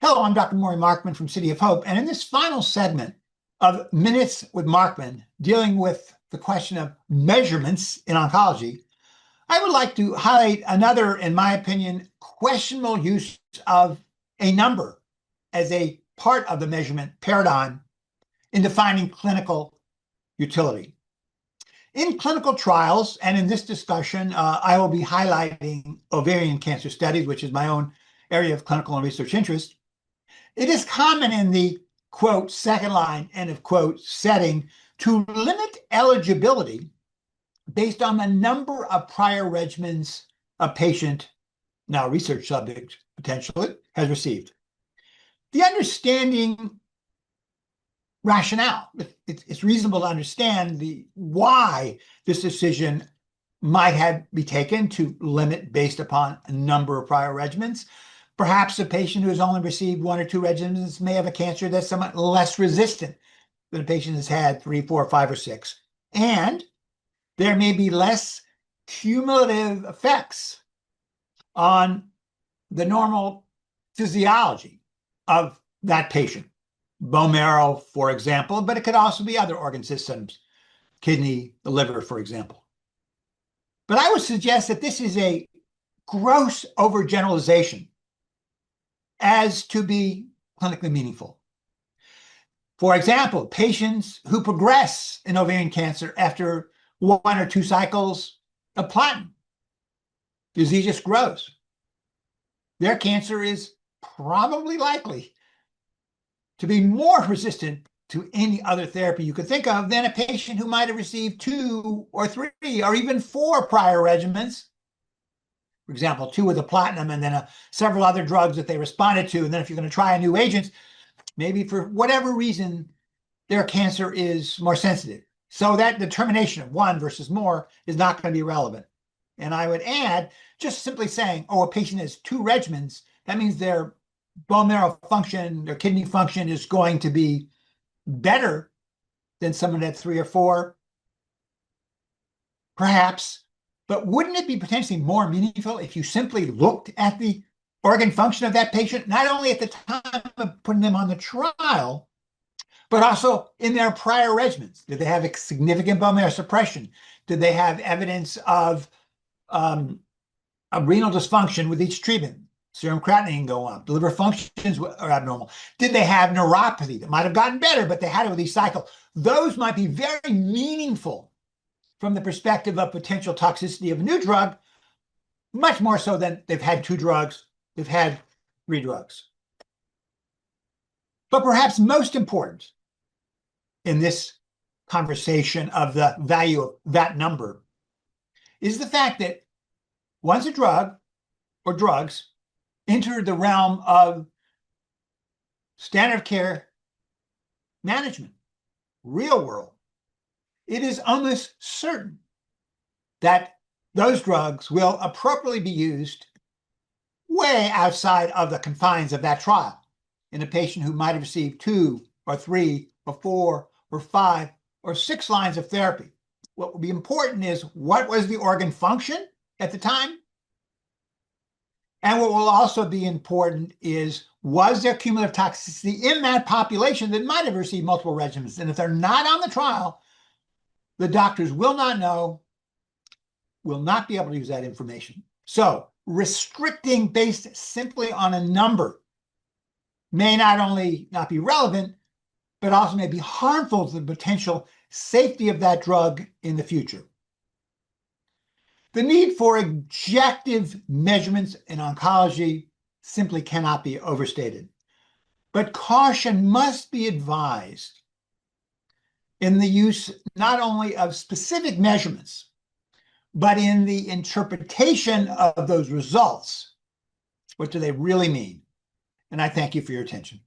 Hello, I'm Dr. Maury Markman from City of Hope, and in this final segment of Minutes with Markman, dealing with the question of measurements in oncology, I would like to highlight another, in my opinion, questionable use of a number as a part of the measurement paradigm in defining clinical utility. In clinical trials, and in this discussion, I will be highlighting ovarian cancer studies, which is my own area of clinical and research interest. It is common in the, quote, second line, end of quote, setting to limit eligibility based on the number of prior regimens a patient, now research subject potentially, has received. The understanding rationale, it's reasonable to understand why this decision might be taken to limit based upon a number of prior regimens. Perhaps a patient who has only received one or two regimens may have a cancer that's somewhat less resistant than a patient has had 3, 4, 5, or 6. And there may be less cumulative effects on the normal physiology of that patient. Bone marrow, for example, but it could also be other organ systems, kidney, the liver, for example. But I would suggest that this is a gross overgeneralization as to be clinically meaningful. For example, patients who progress in ovarian cancer after 1 or 2 cycles of platinum, disease just grows. Their cancer is probably likely to be more resistant to any other therapy you could think of than a patient who might have received 2 or 3 or even 4 prior regimens. For example, 2 with a platinum and then several other drugs that they responded to. And then if you're going to try a new agent, maybe for whatever reason, their cancer is more sensitive. So that determination of 1 versus more is not going to be relevant. And I would add, just simply saying, oh, a patient has 2 regimens, that means their bone marrow function, their kidney function is going to be better than someone that had 3 or 4. Perhaps. But wouldn't it be potentially more meaningful if you simply looked at the organ function of that patient, not only at the time of putting them on the trial, but also in their prior regimens? Did they have a significant bone marrow suppression? Did they have evidence of renal dysfunction with each treatment? Serum creatinine go up. The liver functions are abnormal. Did they have neuropathy that might have gotten better, but they had it with each cycle? Those might be very meaningful from the perspective of potential toxicity of a new drug, much more so than they've had 2 drugs, they've had 3 drugs. But perhaps most important in this conversation of the value of that number is the fact that once a drug or drugs enter the realm of standard of care management, real world, it is almost certain that those drugs will appropriately be used way outside of the confines of that trial in a patient who might have received 2 or 3 or 4 or 5 or 6 lines of therapy. What will be important is what was the organ function at the time? And what will also be important is, was there cumulative toxicity in that population that might have received multiple regimens? And if they're not on the trial, the doctors will not know, will not be able to use that information. So restricting based simply on a number may not only not be relevant, but also may be harmful to the potential safety of that drug in the future. The need for objective measurements in oncology simply cannot be overstated. But caution must be advised in the use not only of specific measurements, but in the interpretation of those results. What do they really mean? And I thank you for your attention.